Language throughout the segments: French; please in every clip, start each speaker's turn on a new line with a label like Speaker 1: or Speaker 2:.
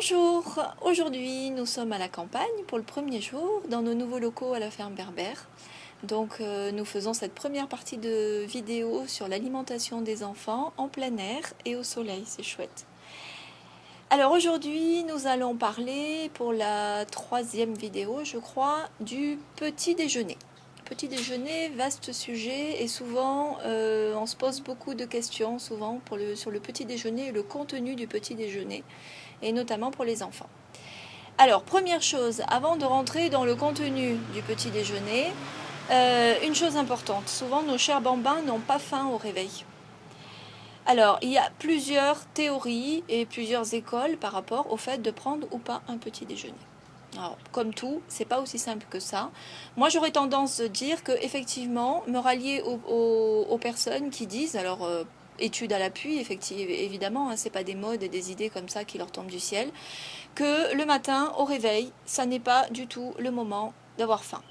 Speaker 1: Bonjour, aujourd'hui nous sommes à la campagne pour le premier jour dans nos nouveaux locaux à la ferme Berbère. Donc nous faisons cette première partie de vidéo sur l'alimentation des enfants en plein air et au soleil, c'est chouette. Alors aujourd'hui nous allons parler pour la troisième vidéo je crois du petit déjeuner. Petit déjeuner, vaste sujet et souvent on se pose beaucoup de questions souvent sur le petit déjeuner et le contenu du petit déjeuner et notamment pour les enfants. Alors, première chose, avant de rentrer dans le contenu du petit déjeuner, une chose importante, souvent nos chers bambins n'ont pas faim au réveil. Alors, il y a plusieurs théories et plusieurs écoles par rapport au fait de prendre ou pas un petit déjeuner. Alors, comme tout, c'est pas aussi simple que ça. Moi, j'aurais tendance à dire que effectivement, me rallier aux personnes qui disent, alors études à l'appui, effectivement, évidemment, hein, c'est pas des modes et des idées comme ça qui leur tombent du ciel, que le matin, au réveil, ça n'est pas du tout le moment d'avoir faim.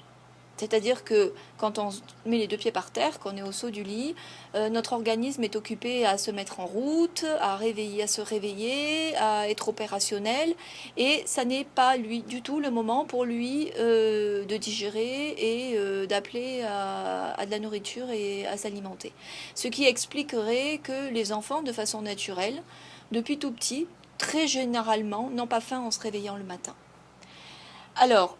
Speaker 1: C'est-à-dire que quand on met les deux pieds par terre, qu'on est au saut du lit, notre organisme est occupé à se mettre en route, à se réveiller, à être opérationnel, et ça n'est pas lui du tout le moment pour lui de digérer et d'appeler à de la nourriture et à s'alimenter. Ce qui expliquerait que les enfants, de façon naturelle, depuis tout petit, très généralement, n'ont pas faim en se réveillant le matin. Alors,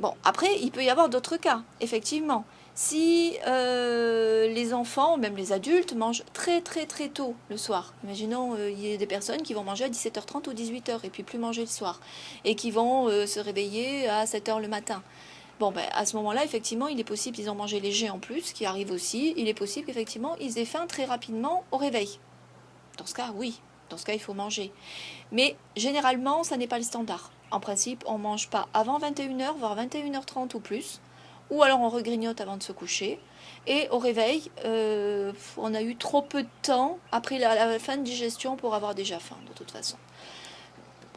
Speaker 1: bon, après, il peut y avoir d'autres cas, effectivement. Si les enfants, même les adultes, mangent très très très tôt le soir, imaginons il y a des personnes qui vont manger à 17h30 ou 18h et puis plus manger le soir, et qui vont se réveiller à 7h le matin. Bon, ben, à ce moment-là, effectivement, il est possible qu'ils ont mangé léger en plus, ce qui arrive aussi. Il est possible qu'effectivement, ils aient faim très rapidement au réveil. Dans ce cas, oui. Dans ce cas, il faut manger. Mais généralement, ça n'est pas le standard. En principe, on ne mange pas avant 21h, voire 21h30 ou plus. Ou alors on regrignote avant de se coucher. Et au réveil, on a eu trop peu de temps après la fin de digestion pour avoir déjà faim, de toute façon.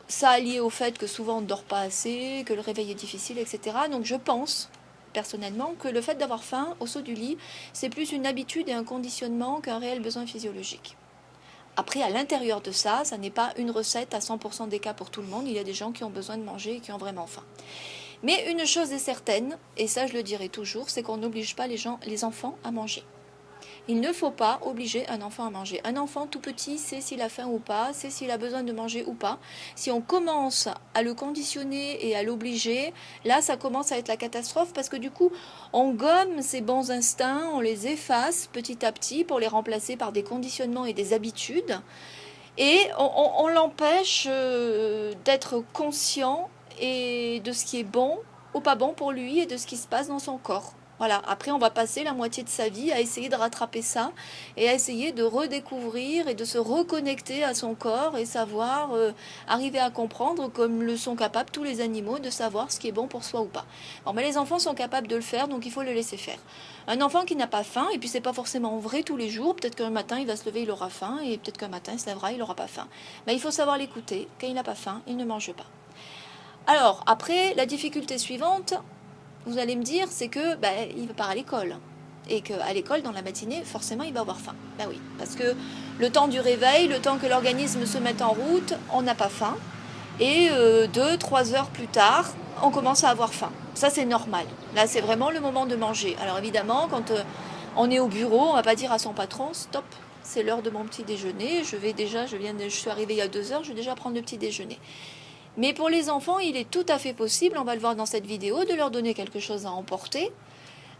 Speaker 1: Ça lié au fait que souvent on ne dort pas assez, que le réveil est difficile, etc. Donc je pense, personnellement, que le fait d'avoir faim au saut du lit, c'est plus une habitude et un conditionnement qu'un réel besoin physiologique. Après, à l'intérieur de ça, ça n'est pas une recette à 100% des cas pour tout le monde. Il y a des gens qui ont besoin de manger et qui ont vraiment faim. Mais une chose est certaine, et ça je le dirai toujours, c'est qu'on n'oblige pas les enfants à manger. Il ne faut pas obliger un enfant à manger. Un enfant tout petit sait s'il a faim ou pas, sait s'il a besoin de manger ou pas. Si on commence à le conditionner et à l'obliger, là ça commence à être la catastrophe parce que du coup on gomme ses bons instincts, on les efface petit à petit pour les remplacer par des conditionnements et des habitudes. Et on l'empêche d'être conscient et de ce qui est bon ou pas bon pour lui et de ce qui se passe dans son corps. Voilà, après on va passer la moitié de sa vie à essayer de rattraper ça et à essayer de redécouvrir et de se reconnecter à son corps et savoir arriver à comprendre comme le sont capables tous les animaux de savoir ce qui est bon pour soi ou pas. Bon, mais les enfants sont capables de le faire donc il faut le laisser faire. Un enfant qui n'a pas faim, et puis c'est pas forcément vrai tous les jours, peut-être qu'un matin il va se lever, il aura faim, et peut-être qu'un matin il se lèvera, il n'aura pas faim. Mais il faut savoir l'écouter, quand il n'a pas faim, il ne mange pas. Alors, après, la difficulté suivante, vous allez me dire, c'est que il part à l'école. Et qu'à l'école, dans la matinée, forcément, il va avoir faim. Ben oui, parce que le temps du réveil, le temps que l'organisme se mette en route, on n'a pas faim. Et 2-3 heures plus tard, on commence à avoir faim. Ça, c'est normal. Là, c'est vraiment le moment de manger. Alors évidemment, quand on est au bureau, on va pas dire à son patron, stop, c'est l'heure de mon petit déjeuner. Je suis arrivée il y a 2 heures, je vais déjà prendre le petit déjeuner. Mais pour les enfants, il est tout à fait possible, on va le voir dans cette vidéo, de leur donner quelque chose à emporter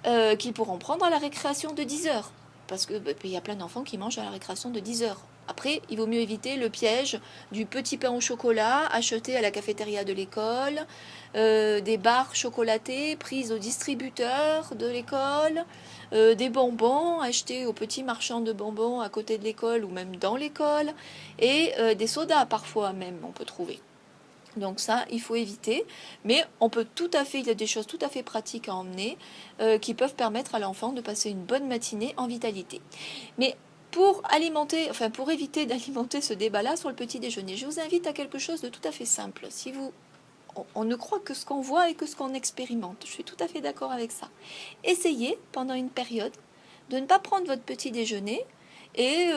Speaker 1: qu'ils pourront prendre à la récréation de 10 heures. Parce que il y a plein d'enfants qui mangent à la récréation de 10 heures. Après, il vaut mieux éviter le piège du petit pain au chocolat acheté à la cafétéria de l'école, des barres chocolatées prises au distributeur de l'école, des bonbons achetés au petit marchand de bonbons à côté de l'école ou même dans l'école, et des sodas parfois même on peut trouver. Donc ça, il faut éviter, mais on peut tout à fait, il y a des choses tout à fait pratiques à emmener qui peuvent permettre à l'enfant de passer une bonne matinée en vitalité. Mais pour éviter d'alimenter ce débat-là sur le petit déjeuner, je vous invite à quelque chose de tout à fait simple. On ne croit que ce qu'on voit et que ce qu'on expérimente. Je suis tout à fait d'accord avec ça. Essayez pendant une période de ne pas prendre votre petit déjeuner et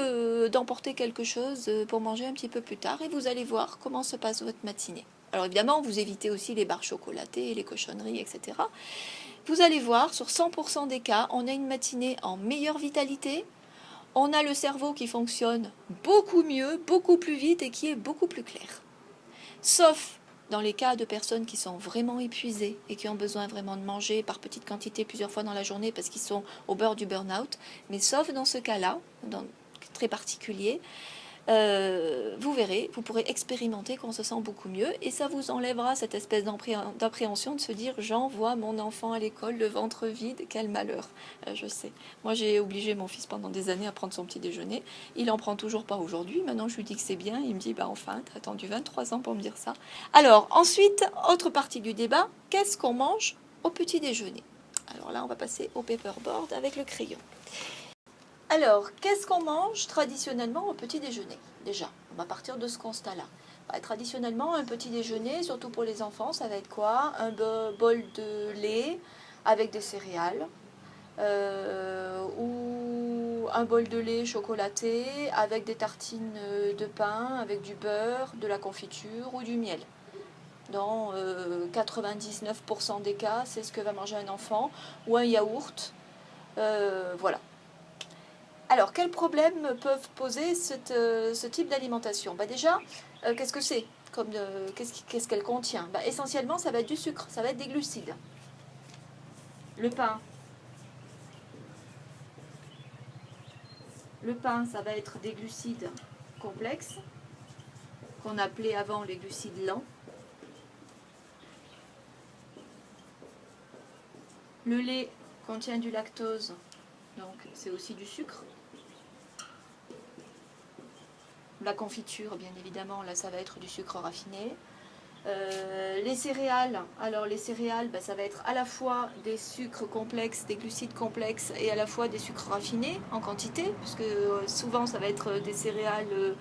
Speaker 1: d'emporter quelque chose pour manger un petit peu plus tard et vous allez voir comment se passe votre matinée. Alors évidemment, vous évitez aussi les barres chocolatées, les cochonneries, etc. Vous allez voir, sur 100% des cas, on a une matinée en meilleure vitalité, on a le cerveau qui fonctionne beaucoup mieux, beaucoup plus vite et qui est beaucoup plus clair. Sauf dans les cas de personnes qui sont vraiment épuisées et qui ont besoin vraiment de manger par petite quantité plusieurs fois dans la journée parce qu'ils sont au bord du burn-out. Mais sauf dans ce cas-là, très particulier, vous verrez, vous pourrez expérimenter qu'on se sent beaucoup mieux et ça vous enlèvera cette espèce d'appréhension de se dire j'envoie mon enfant à l'école le ventre vide, quel malheur. Je sais, moi j'ai obligé mon fils pendant des années à prendre son petit déjeuner, il en prend toujours pas aujourd'hui, maintenant je lui dis que c'est bien, il me dit bah enfin t'as attendu 23 ans pour me dire ça. Alors ensuite, autre partie du débat, qu'est-ce qu'on mange au petit déjeuner? Alors là on va passer au paperboard avec le crayon. Alors, qu'est-ce qu'on mange traditionnellement au petit déjeuner? Déjà, on va partir de ce constat-là. Traditionnellement, un petit déjeuner, surtout pour les enfants, ça va être quoi? Un bol de lait avec des céréales, ou un bol de lait chocolaté avec des tartines de pain, avec du beurre, de la confiture ou du miel. Dans 99% des cas, c'est ce que va manger un enfant, ou un yaourt. Voilà. Alors, quels problèmes peuvent poser ce type d'alimentation? Déjà, qu'est-ce que c'est? Qu'est-ce qu'elle contient? Essentiellement, ça va être du sucre, ça va être des glucides. Le pain. Le pain, ça va être des glucides complexes, qu'on appelait avant les glucides lents. Le lait contient du lactose, donc c'est aussi du sucre. La confiture, bien évidemment, là ça va être du sucre raffiné. Les céréales, alors les céréales, ça va être à la fois des sucres complexes, des glucides complexes et à la fois des sucres raffinés en quantité, puisque souvent ça va être des céréales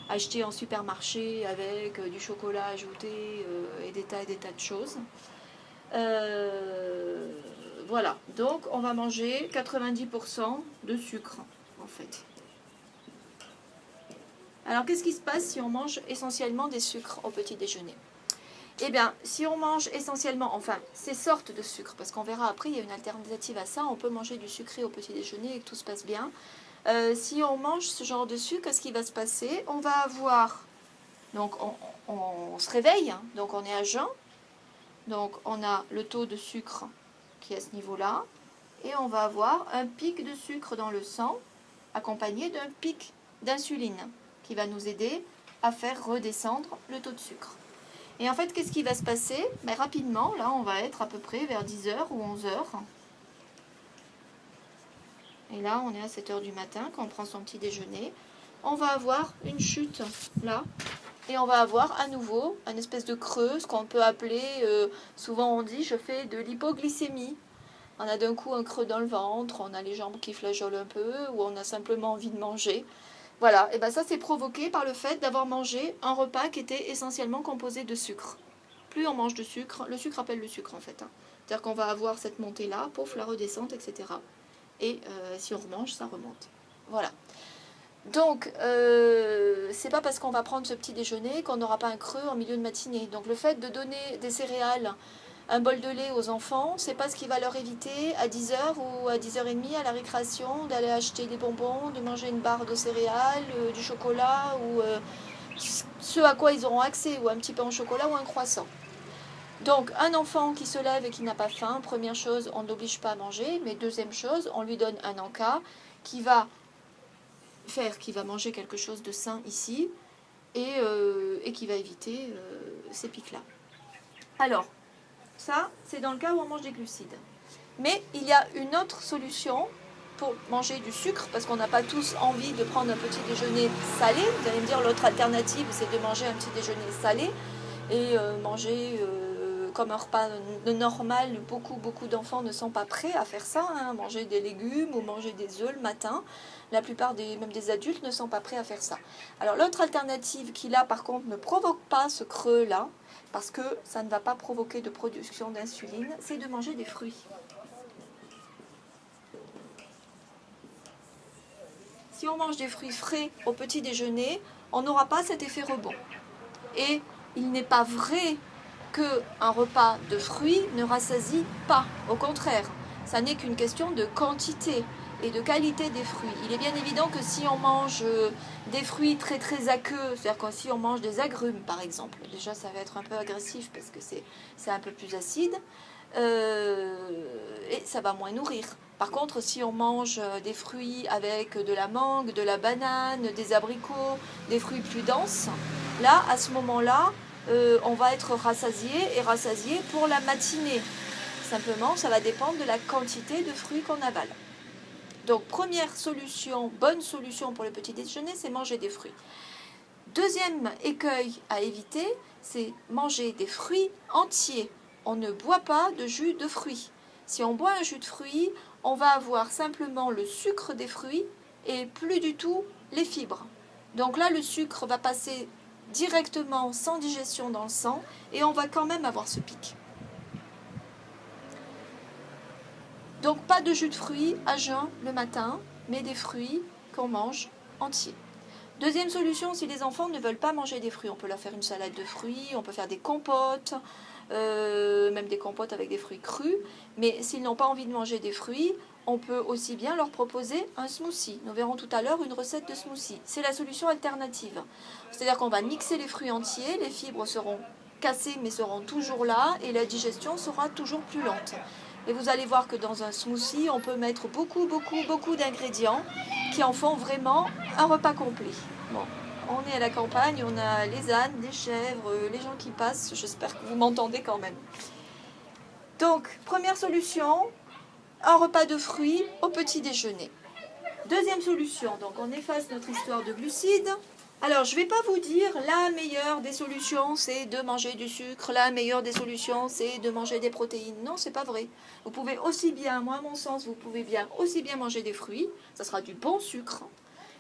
Speaker 1: achetées en supermarché avec du chocolat ajouté et des tas de choses. Voilà, donc on va manger 90% de sucre en fait. Alors qu'est-ce qui se passe si on mange essentiellement des sucres au petit déjeuner? Eh bien, si on mange essentiellement, enfin, ces sortes de sucre, parce qu'on verra après, il y a une alternative à ça, on peut manger du sucré au petit déjeuner et que tout se passe bien. Si on mange ce genre de sucre, qu'est-ce qui va se passer? On va avoir, donc on se réveille, hein, donc on est à jeun, donc on a le taux de sucre qui est à ce niveau-là, et on va avoir un pic de sucre dans le sang, accompagné d'un pic d'insuline, qui va nous aider à faire redescendre le taux de sucre. Et en fait, qu'est-ce qui va se passer? Rapidement, là, on va être à peu près vers 10h ou 11h. Et là, on est à 7h du matin, quand on prend son petit déjeuner. On va avoir une chute, là. Et on va avoir à nouveau un espèce de creux, ce qu'on peut appeler, souvent on dit, je fais de l'hypoglycémie. On a d'un coup un creux dans le ventre, on a les jambes qui flageolent un peu, ou on a simplement envie de manger. Voilà, et ça c'est provoqué par le fait d'avoir mangé un repas qui était essentiellement composé de sucre. Plus on mange de sucre, le sucre appelle le sucre en fait. C'est-à-dire qu'on va avoir cette montée-là, pouf, la redescente, etc. Et si on remange, ça remonte. Voilà. Donc, c'est pas parce qu'on va prendre ce petit déjeuner qu'on n'aura pas un creux en milieu de matinée. Donc le fait de donner des céréales, un bol de lait aux enfants, c'est pas ce qui va leur éviter à 10h ou à 10h30 à la récréation d'aller acheter des bonbons, de manger une barre de céréales, du chocolat ou ce à quoi ils auront accès, ou un petit pain au chocolat ou un croissant. Donc un enfant qui se lève et qui n'a pas faim, première chose, on ne l'oblige pas à manger, mais deuxième chose, on lui donne un encas qui va faire qu'il va manger quelque chose de sain ici et qui va éviter ces pics-là. Alors, ça, c'est dans le cas où on mange des glucides. Mais il y a une autre solution pour manger du sucre, parce qu'on n'a pas tous envie de prendre un petit déjeuner salé. Vous allez me dire, l'autre alternative, c'est de manger un petit déjeuner salé et manger comme un repas normal. Beaucoup d'enfants ne sont pas prêts à faire ça, hein, manger des légumes ou manger des œufs le matin. La plupart même des adultes ne sont pas prêts à faire ça. Alors l'autre alternative qui là par contre ne provoque pas ce creux là, parce que ça ne va pas provoquer de production d'insuline, c'est de manger des fruits. Si on mange des fruits frais au petit déjeuner, on n'aura pas cet effet rebond. Et il n'est pas vrai qu'un repas de fruits ne rassasie pas. Au contraire, ça n'est qu'une question de quantité et de qualité des fruits. Il est bien évident que si on mange des fruits très très aqueux, c'est-à-dire que si on mange des agrumes par exemple, déjà ça va être un peu agressif parce que c'est un peu plus acide, et ça va moins nourrir. Par contre, si on mange des fruits avec de la mangue, de la banane, des abricots, des fruits plus denses, là, à ce moment-là, on va être rassasié et rassasié pour la matinée. Simplement, ça va dépendre de la quantité de fruits qu'on avale. Donc, première solution, bonne solution pour le petit déjeuner, c'est manger des fruits. Deuxième écueil à éviter, c'est manger des fruits entiers. On ne boit pas de jus de fruits. Si on boit un jus de fruits, on va avoir simplement le sucre des fruits et plus du tout les fibres. Donc là, le sucre va passer directement sans digestion dans le sang et on va quand même avoir ce pic. Donc pas de jus de fruits à jeun le matin, mais des fruits qu'on mange entiers. Deuxième solution, si les enfants ne veulent pas manger des fruits, on peut leur faire une salade de fruits, on peut faire des compotes, même des compotes avec des fruits crus. Mais s'ils n'ont pas envie de manger des fruits, on peut aussi bien leur proposer un smoothie. Nous verrons tout à l'heure une recette de smoothie. C'est la solution alternative. C'est-à-dire qu'on va mixer les fruits entiers, les fibres seront cassées mais seront toujours là et la digestion sera toujours plus lente. Et vous allez voir que dans un smoothie, on peut mettre beaucoup d'ingrédients qui en font vraiment un repas complet. Bon, on est à la campagne, on a les ânes, les chèvres, les gens qui passent. J'espère que vous m'entendez quand même. Donc, première solution, un repas de fruits au petit déjeuner. Deuxième solution, donc on efface notre histoire de glucides. Alors, je ne vais pas vous dire la meilleure des solutions, c'est de manger du sucre. La meilleure des solutions, c'est de manger des protéines. Non, c'est pas vrai. Vous pouvez aussi bien, moi à mon sens, vous pouvez bien aussi bien manger des fruits. Ça sera du bon sucre.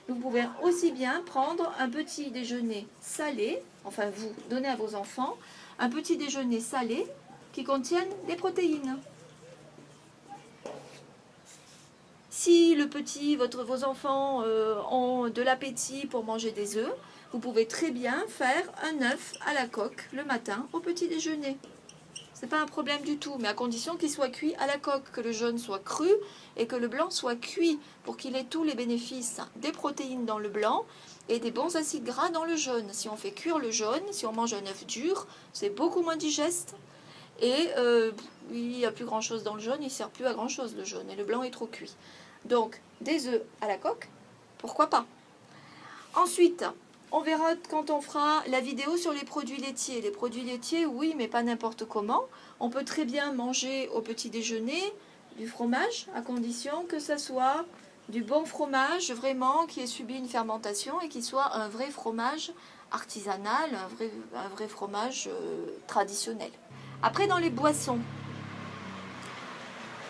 Speaker 1: Vous pouvez aussi bien prendre un petit déjeuner salé, enfin vous donnez à vos enfants, un petit déjeuner salé qui contienne des protéines. Si vos enfants ont de l'appétit pour manger des œufs, vous pouvez très bien faire un œuf à la coque le matin au petit déjeuner. Ce n'est pas un problème du tout, mais à condition qu'il soit cuit à la coque, que le jaune soit cru et que le blanc soit cuit pour qu'il ait tous les bénéfices des protéines dans le blanc et des bons acides gras dans le jaune. Si on fait cuire le jaune, si on mange un œuf dur, c'est beaucoup moins digeste et il n'y a plus grand chose dans le jaune, il ne sert plus à grand chose le jaune et le blanc est trop cuit. Donc des œufs à la coque, pourquoi pas. Ensuite, on verra quand on fera la vidéo sur les produits laitiers. Les produits laitiers, oui, mais pas n'importe comment. On peut très bien manger au petit déjeuner du fromage, à condition que ça soit du bon fromage, vraiment, qui ait subi une fermentation et qui soit un vrai fromage artisanal, un vrai fromage traditionnel. Après, dans les boissons.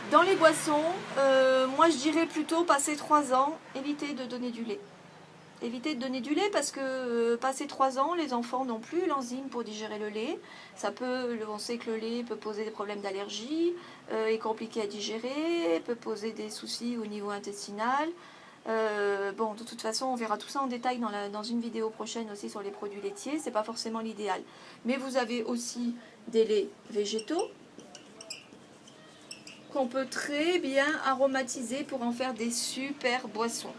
Speaker 1: Dans les boissons, moi je dirais plutôt, passé 3 ans, évitez de donner du lait. Évitez de donner du lait parce que passé 3 ans, les enfants n'ont plus l'enzyme pour digérer le lait. On sait que le lait peut poser des problèmes d'allergie, est compliqué à digérer, peut poser des soucis au niveau intestinal. Bon, de toute façon, on verra tout ça en détail dans une vidéo prochaine aussi sur les produits laitiers. C'est pas forcément l'idéal. Mais vous avez aussi des laits végétaux qu'on peut très bien aromatiser pour en faire des super boissons.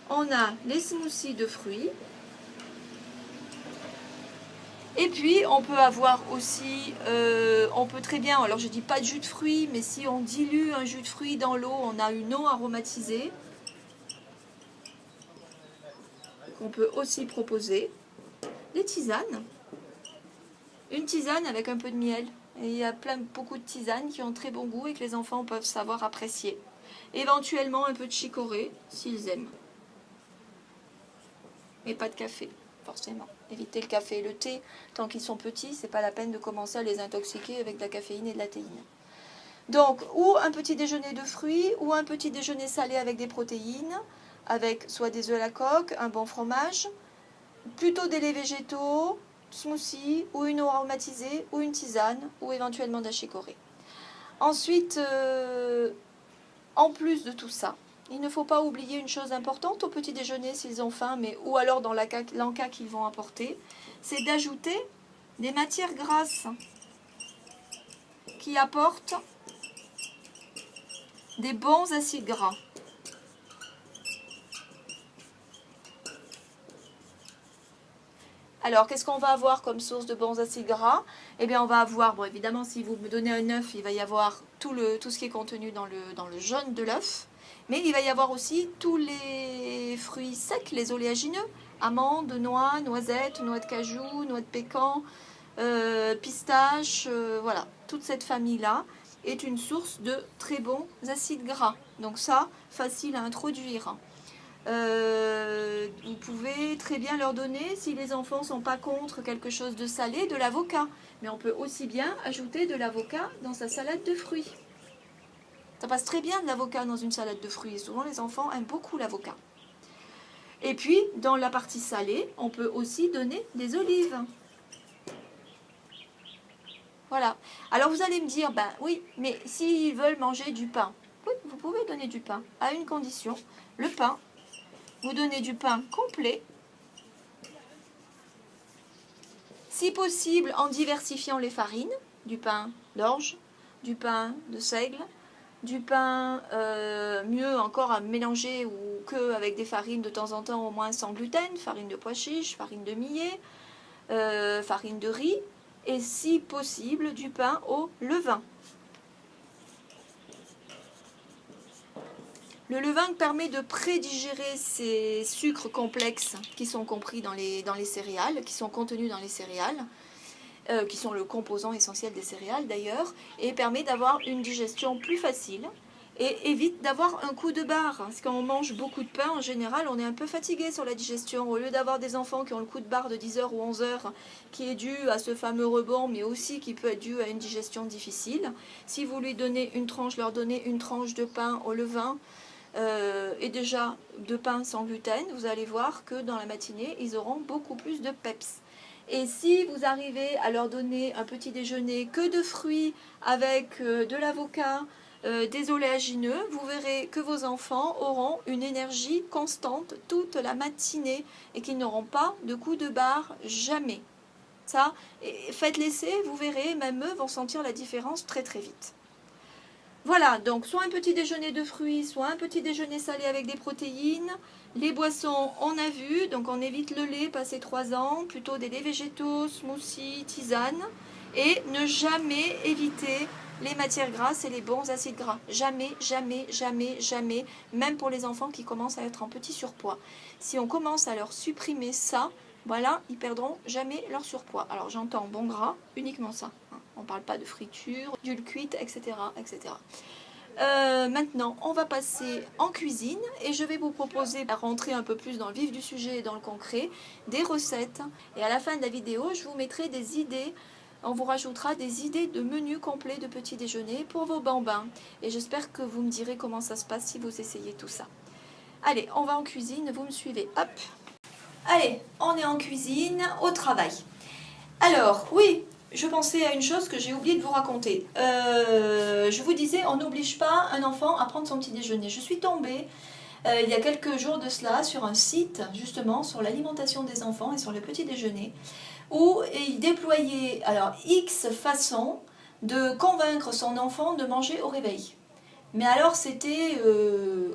Speaker 1: On a les smoothies de fruits. Et puis, on peut avoir aussi, on peut très bien, alors je dis pas de jus de fruits, mais si on dilue un jus de fruits dans l'eau, on a une eau aromatisée qu'on peut aussi proposer. Les tisanes. Une tisane avec un peu de miel. Et il y a beaucoup de tisanes qui ont très bon goût et que les enfants peuvent savoir apprécier. Éventuellement un peu de chicorée, s'ils aiment. Mais pas de café, forcément. Évitez le café et le thé. Tant qu'ils sont petits, c'est pas la peine de commencer à les intoxiquer avec de la caféine et de la théine. Donc, ou un petit déjeuner de fruits, ou un petit déjeuner salé avec des protéines, avec soit des œufs à la coque, un bon fromage, plutôt des laits végétaux, smoothie, ou une eau aromatisée, ou une tisane, ou éventuellement de la chicorée. Ensuite, en plus de tout ça, il ne faut pas oublier une chose importante au petit déjeuner s'ils ont faim, mais ou alors dans l'encas qu'ils vont apporter, c'est d'ajouter des matières grasses qui apportent des bons acides gras. Alors, qu'est-ce qu'on va avoir comme source de bons acides gras? Eh bien, on va avoir, bon, évidemment, si vous me donnez un œuf, il va y avoir tout ce qui est contenu dans le jaune de l'œuf. Mais il va y avoir aussi tous les fruits secs, les oléagineux, amandes, noix, noisettes, noix de cajou, noix de pécan, pistaches, voilà. Toute cette famille-là est une source de très bons acides gras. Donc ça, facile à introduire. Vous pouvez très bien leur donner, si les enfants ne sont pas contre quelque chose de salé, de l'avocat. Mais on peut aussi bien ajouter de l'avocat dans sa salade de fruits. Ça passe très bien de l'avocat dans une salade de fruits. Souvent les enfants aiment beaucoup l'avocat. Et puis dans la partie salée, on peut aussi donner des olives. Voilà. Alors vous allez me dire, ben oui, mais s'ils veulent manger du pain, oui, vous pouvez donner du pain, à une condition. Le pain, vous donnez du pain complet, si possible en diversifiant les farines, du pain d'orge, du pain de seigle, du pain mieux encore à mélanger ou que avec des farines de temps en temps au moins sans gluten, farine de pois chiche, farine de millet, farine de riz et si possible du pain au levain. Le levain permet de prédigérer ces sucres complexes qui sont compris dans les céréales, qui sont contenus dans les céréales, qui sont le composant essentiel des céréales d'ailleurs, et permet d'avoir une digestion plus facile et évite d'avoir un coup de barre. Parce que quand on mange beaucoup de pain, en général, on est un peu fatigué sur la digestion. Au lieu d'avoir des enfants qui ont le coup de barre de 10 heures ou 11 heures, qui est dû à ce fameux rebond, mais aussi qui peut être dû à une digestion difficile, si vous lui donnez une tranche, leur donnez une tranche de pain au levain, et déjà de pain sans gluten, vous allez voir que dans la matinée, ils auront beaucoup plus de peps. Et si vous arrivez à leur donner un petit déjeuner que de fruits avec de l'avocat, des oléagineux, vous verrez que vos enfants auront une énergie constante toute la matinée et qu'ils n'auront pas de coup de barre jamais. Ça, faites l'essai, vous verrez, même eux vont sentir la différence très très vite. Voilà, donc soit un petit déjeuner de fruits, soit un petit déjeuner salé avec des protéines. Les boissons, on a vu, donc on évite le lait passé 3 ans, plutôt des laits végétaux, smoothies, tisanes. Et ne jamais éviter les matières grasses et les bons acides gras. Jamais, jamais, jamais, jamais, même pour les enfants qui commencent à être en petit surpoids. Si on commence à leur supprimer ça, voilà, ils perdront jamais leur surpoids. Alors j'entends bon gras, uniquement ça. On ne parle pas de friture, d'huile cuite, etc. etc. Maintenant, on va passer en cuisine et je vais vous proposer, à rentrer un peu plus dans le vif du sujet et dans le concret, des recettes. Et à la fin de la vidéo, je vous mettrai des idées, on vous rajoutera des idées de menus complets de petit déjeuner pour vos bambins. Et j'espère que vous me direz comment ça se passe si vous essayez tout ça. Allez, on va en cuisine, vous me suivez, hop. Allez, on est en cuisine, au travail. Alors, oui, je pensais à une chose que j'ai oublié de vous raconter. Je vous disais, on n'oblige pas un enfant à prendre son petit déjeuner. Je suis tombée il y a quelques jours de cela sur un site, justement, sur l'alimentation des enfants et sur le petit déjeuner, où il déployait alors X façons de convaincre son enfant de manger au réveil. Mais alors c'était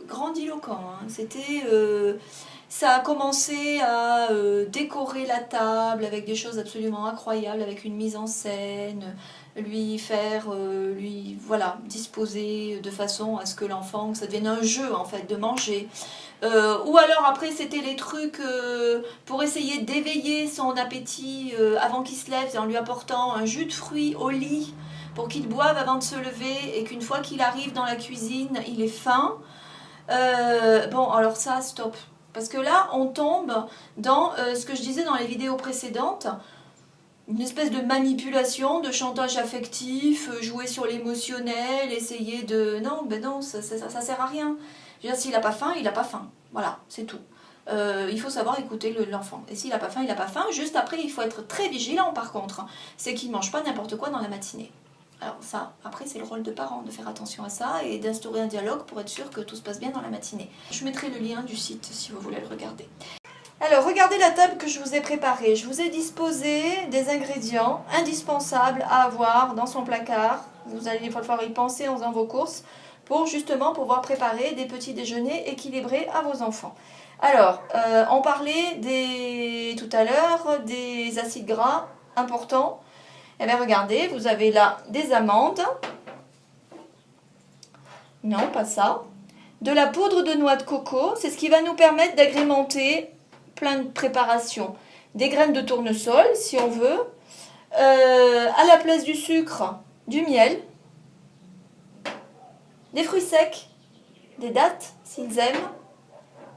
Speaker 1: grandiloquent, hein. C'était... ça a commencé à décorer la table avec des choses absolument incroyables, avec une mise en scène, lui faire, voilà, disposer de façon à ce que l'enfant, que ça devienne un jeu en fait de manger. Ou alors après c'était les trucs pour essayer d'éveiller son appétit avant qu'il se lève, en lui apportant un jus de fruits au lit pour qu'il boive avant de se lever et qu'une fois qu'il arrive dans la cuisine, il est faim. Bon, alors ça, stop. Parce que là, on tombe dans ce que je disais dans les vidéos précédentes, une espèce de manipulation, de chantage affectif, jouer sur l'émotionnel, essayer de... Non, ben non, ça sert à rien. Je veux dire, s'il n'a pas faim, il n'a pas faim. Voilà, c'est tout. Il faut savoir écouter l'enfant. Et s'il n'a pas faim, il n'a pas faim. Juste après, il faut être très vigilant par contre. C'est qu'il ne mange pas n'importe quoi dans la matinée. Alors ça, après c'est le rôle de parent de faire attention à ça et d'instaurer un dialogue pour être sûr que tout se passe bien dans la matinée. Je mettrai le lien du site si vous voulez le regarder. Alors regardez la table que je vous ai préparée. Je vous ai disposé des ingrédients indispensables à avoir dans son placard. Vous allez falloir y penser en faisant vos courses pour justement pouvoir préparer des petits déjeuners équilibrés à vos enfants. Alors, on parlait tout à l'heure des acides gras importants. Eh bien regardez, vous avez là des amandes. Non, pas ça. De la poudre de noix de coco, c'est ce qui va nous permettre d'agrémenter plein de préparations. Des graines de tournesol, si on veut. À la place du sucre, du miel. Des fruits secs, des dattes, s'ils aiment.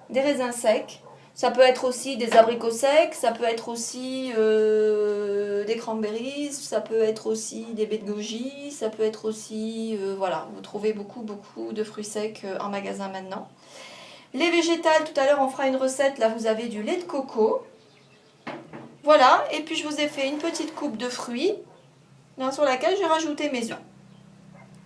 Speaker 1: Des raisins secs. Ça peut être aussi des abricots secs, ça peut être aussi des cranberries, ça peut être aussi des baies de goji, ça peut être aussi... voilà, vous trouvez beaucoup de fruits secs en magasin maintenant. Les végétales, tout à l'heure on fera une recette, là vous avez du lait de coco. Voilà, et puis je vous ai fait une petite coupe de fruits là, sur laquelle j'ai rajouté mes œufs.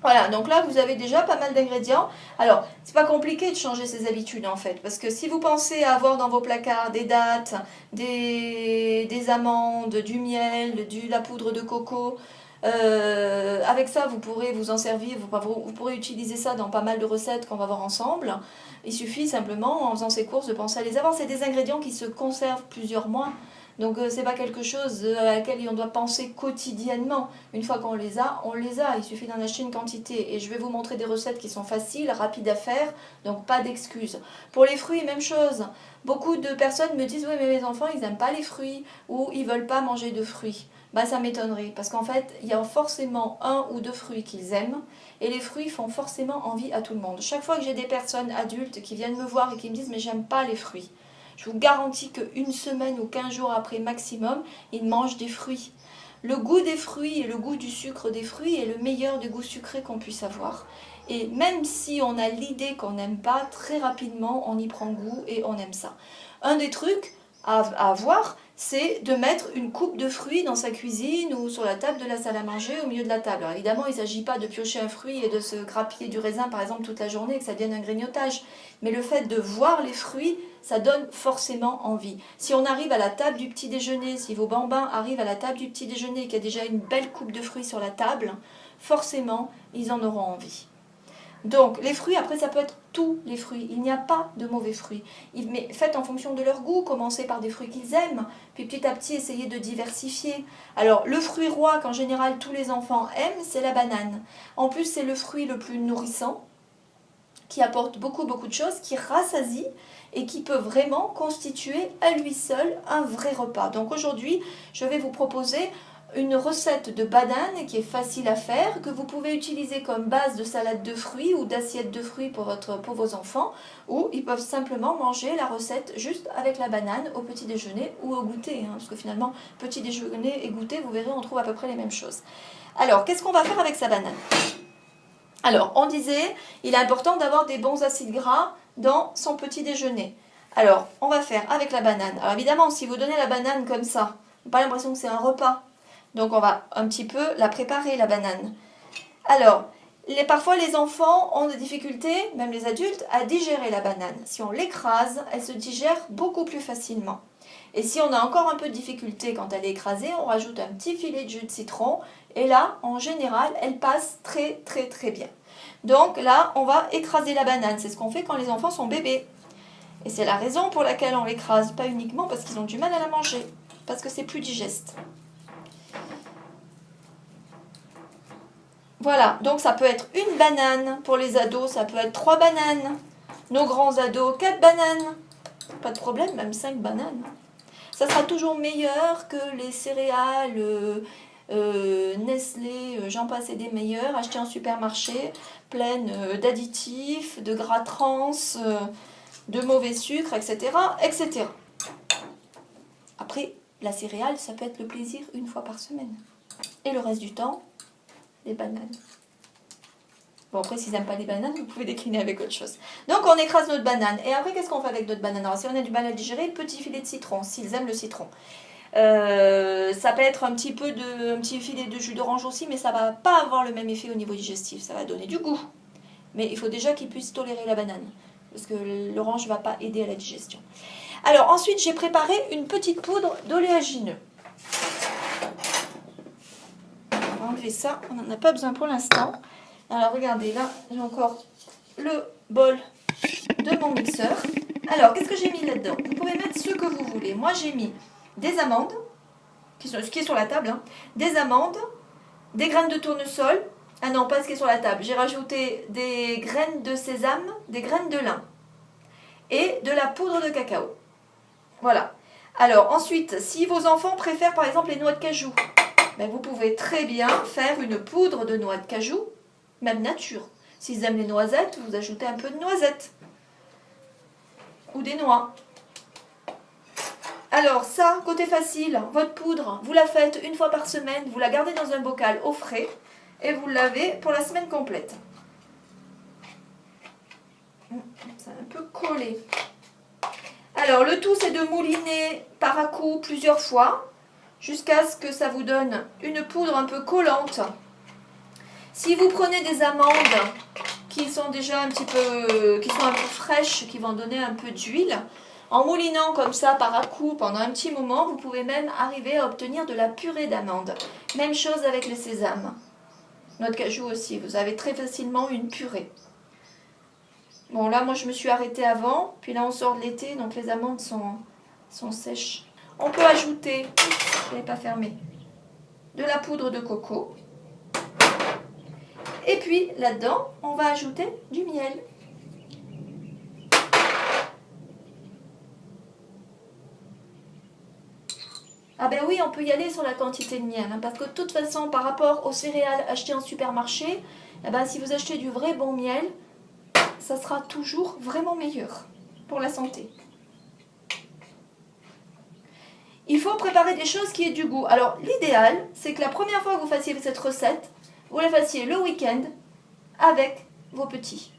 Speaker 1: Voilà, donc là vous avez déjà pas mal d'ingrédients. Alors, c'est pas compliqué de changer ses habitudes en fait, parce que si vous pensez avoir dans vos placards des dattes, des amandes, du miel, de la poudre de coco, avec ça vous pourrez vous en servir, vous pourrez utiliser ça dans pas mal de recettes qu'on va voir ensemble. Il suffit simplement en faisant ses courses de penser à les avoir. C'est des ingrédients qui se conservent plusieurs mois. Donc c'est pas quelque chose à laquelle on doit penser quotidiennement. Une fois qu'on les a, on les a. Il suffit d'en acheter une quantité. Et je vais vous montrer des recettes qui sont faciles, rapides à faire, donc pas d'excuses. Pour les fruits, même chose. Beaucoup de personnes me disent « Oui, mais mes enfants, ils n'aiment pas les fruits ou ils veulent pas manger de fruits. » Bah ça m'étonnerait, parce qu'en fait, il y a forcément un ou deux fruits qu'ils aiment, et les fruits font forcément envie à tout le monde. Chaque fois que j'ai des personnes adultes qui viennent me voir et qui me disent « Mais j'aime pas les fruits », je vous garantis qu'une semaine ou 15 jours après maximum, ils mangent des fruits. Le goût des fruits et le goût du sucre des fruits est le meilleur des goûts sucrés qu'on puisse avoir. Et même si on a l'idée qu'on n'aime pas, très rapidement on y prend goût et on aime ça. Un des trucs à avoir, c'est de mettre une coupe de fruits dans sa cuisine ou sur la table de la salle à manger au milieu de la table. Alors évidemment, il ne s'agit pas de piocher un fruit et de se grappiller du raisin par exemple toute la journée et que ça devienne un grignotage. Mais le fait de voir les fruits, ça donne forcément envie. Si on arrive à la table du petit déjeuner, si vos bambins arrivent à la table du petit déjeuner et qu'il y a déjà une belle coupe de fruits sur la table, forcément, ils en auront envie. Donc, les fruits, après, ça peut être tous les fruits. Il n'y a pas de mauvais fruits. Mais faites en fonction de leur goût. Commencez par des fruits qu'ils aiment. Puis petit à petit, essayez de diversifier. Alors, le fruit roi qu'en général tous les enfants aiment, c'est la banane. En plus, c'est le fruit le plus nourrissant, qui apporte beaucoup de choses, qui rassasie et qui peut vraiment constituer à lui seul un vrai repas. Donc aujourd'hui, je vais vous proposer une recette de banane qui est facile à faire, que vous pouvez utiliser comme base de salade de fruits ou d'assiette de fruits pour vos enfants, ou ils peuvent simplement manger la recette juste avec la banane au petit déjeuner ou au goûter, hein, parce que finalement, petit déjeuner et goûter, vous verrez, on trouve à peu près les mêmes choses. Alors, qu'est-ce qu'on va faire avec sa banane ? Alors, on disait, il est important d'avoir des bons acides gras dans son petit déjeuner. Alors, on va faire avec la banane. Alors évidemment, si vous donnez la banane comme ça, vous n'avez pas l'impression que c'est un repas. Donc on va un petit peu la préparer, la banane. Alors, parfois les enfants ont des difficultés, même les adultes, à digérer la banane. Si on l'écrase, elle se digère beaucoup plus facilement. Et si on a encore un peu de difficulté quand elle est écrasée, on rajoute un petit filet de jus de citron. Et là, en général, elle passe très bien. Donc là, on va écraser la banane. C'est ce qu'on fait quand les enfants sont bébés. Et c'est la raison pour laquelle on l'écrase, pas uniquement parce qu'ils ont du mal à la manger, parce que c'est plus digeste. Voilà, donc ça peut être une banane pour les ados, ça peut être 3 bananes. Nos grands ados, 4 bananes. Pas de problème, même 5 bananes. Ça sera toujours meilleur que les céréales Nestlé, j'en passe et des meilleurs, achetés en supermarché, pleines d'additifs, de gras trans, de mauvais sucre, etc., etc. Après, la céréale, ça peut être le plaisir une fois par semaine. Et le reste du temps, les bananes. Bon, après, s'ils n'aiment pas les bananes, vous pouvez décliner avec autre chose. Donc, on écrase notre banane. Et après, qu'est-ce qu'on fait avec notre banane? Alors, si on a du mal à digérer, petit filet de citron, s'ils aiment le citron. Ça peut être un petit filet de jus d'orange aussi, mais ça va pas avoir le même effet au niveau digestif. Ça va donner du goût. Mais il faut déjà qu'il puisse tolérer la banane, parce que l'orange ne va pas aider à la digestion. Alors ensuite, j'ai préparé une petite poudre d'oléagineux. On va enlever ça, on n'en a pas besoin pour l'instant. Alors regardez, là, j'ai encore le bol de mon mixeur. Alors, qu'est-ce que j'ai mis là-dedans? Vous pouvez mettre ce que vous voulez. Moi, j'ai mis des amandes, ce qui est sur la table, hein, des amandes, des graines de tournesol. Ah non, pas ce qui est sur la table. J'ai rajouté des graines de sésame, des graines de lin et de la poudre de cacao. Voilà. Alors ensuite, si vos enfants préfèrent par exemple les noix de cajou, ben, vous pouvez très bien faire une poudre de noix de cajou, même nature. S'ils aiment les noisettes, vous ajoutez un peu de noisettes ou des noix. Alors ça, côté facile, votre poudre, vous la faites une fois par semaine, vous la gardez dans un bocal au frais et vous le lavez pour la semaine complète. C'est un peu collé. Alors le tout, c'est de mouliner par à-coups plusieurs fois jusqu'à ce que ça vous donne une poudre un peu collante. Si vous prenez des amandes qui sont déjà un peu fraîches, qui vont donner un peu d'huile, en moulinant comme ça par à-coups pendant un petit moment, vous pouvez même arriver à obtenir de la purée d'amandes. Même chose avec le sésame. Noix de cajou aussi, vous avez très facilement une purée. Bon là, moi je me suis arrêtée avant, puis là on sort de l'été, donc les amandes sont sèches. On peut ajouter, je n'avais pas fermé, de la poudre de coco. Et puis là-dedans, on va ajouter du miel. Ah ben oui, on peut y aller sur la quantité de miel, hein, parce que de toute façon, par rapport aux céréales achetées en supermarché, eh ben, si vous achetez du vrai bon miel, ça sera toujours vraiment meilleur pour la santé. Il faut préparer des choses qui aient du goût. Alors l'idéal, c'est que la première fois que vous fassiez cette recette, vous la fassiez le week-end avec vos petits.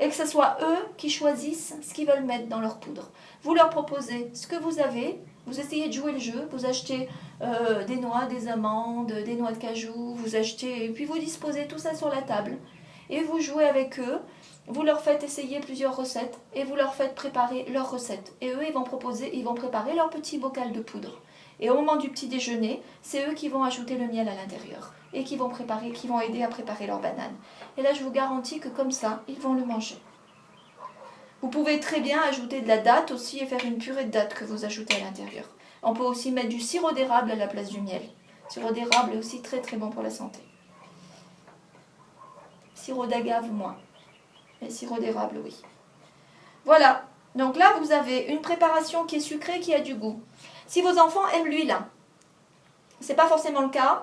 Speaker 1: Et que ce soit eux qui choisissent ce qu'ils veulent mettre dans leur poudre. Vous leur proposez ce que vous avez, vous essayez de jouer le jeu, vous achetez des noix, des amandes, des noix de cajou, vous achetez, et puis vous disposez tout ça sur la table. Et vous jouez avec eux, vous leur faites essayer plusieurs recettes et vous leur faites préparer leurs recettes. Et eux, ils vont préparer leur petit bocal de poudre. Et au moment du petit déjeuner, c'est eux qui vont ajouter le miel à l'intérieur et qui vont aider à préparer leur banane. Et là, je vous garantis que comme ça, ils vont le manger. Vous pouvez très bien ajouter de la date aussi et faire une purée de date que vous ajoutez à l'intérieur. On peut aussi mettre du sirop d'érable à la place du miel. Le sirop d'érable est aussi très très bon pour la santé. Sirop d'agave, moins. Mais sirop d'érable, oui. Voilà. Donc là, vous avez une préparation qui est sucrée, qui a du goût. Si vos enfants aiment l'huile, ce n'est pas forcément le cas,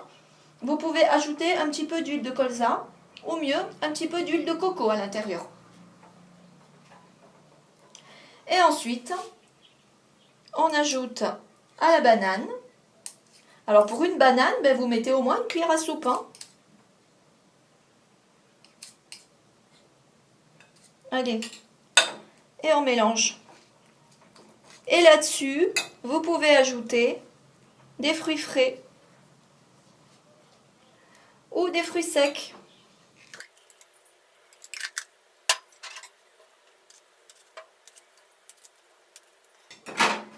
Speaker 1: vous pouvez ajouter un petit peu d'huile de colza, ou mieux, un petit peu d'huile de coco à l'intérieur. Et ensuite, on ajoute à la banane. Alors pour une banane, ben vous mettez au moins une cuillère à soupe. Hein. Allez, et on mélange. Et là-dessus, vous pouvez ajouter des fruits frais ou des fruits secs.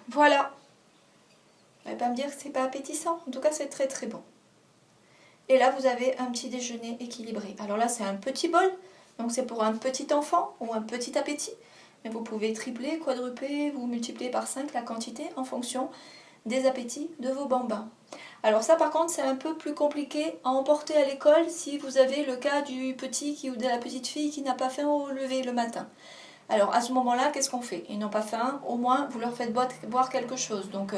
Speaker 1: Voilà. Vous n'allez pas me dire que c'est pas appétissant. En tout cas, c'est très très bon. Et là, vous avez un petit déjeuner équilibré. Alors là, c'est un petit bol. Donc c'est pour un petit enfant ou un petit appétit. Mais vous pouvez tripler, quadrupler, vous multiplier par 5 la quantité en fonction des appétits de vos bambins. Alors ça par contre c'est un peu plus compliqué à emporter à l'école si vous avez le cas du petit ou de la petite fille qui n'a pas faim au lever le matin. Alors à ce moment-là, qu'est-ce qu'on fait? Ils n'ont pas faim, au moins vous leur faites boire quelque chose. Donc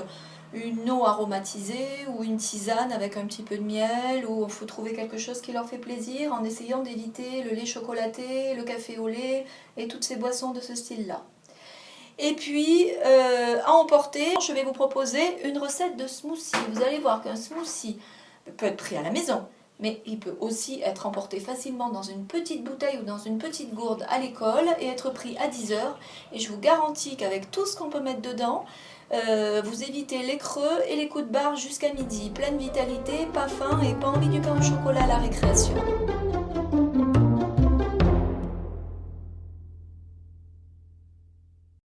Speaker 1: une eau aromatisée ou une tisane avec un petit peu de miel, ou il faut trouver quelque chose qui leur fait plaisir en essayant d'éviter le lait chocolaté, le café au lait et toutes ces boissons de ce style-là. Et puis, à emporter, je vais vous proposer une recette de smoothie. Vous allez voir qu'un smoothie peut être pris à la maison, mais il peut aussi être emporté facilement dans une petite bouteille ou dans une petite gourde à l'école et être pris à 10 heures. Et je vous garantis qu'avec tout ce qu'on peut mettre dedans, Vous évitez les creux et les coups de barre jusqu'à midi. Pleine vitalité, pas faim et pas envie du pain au chocolat à la récréation.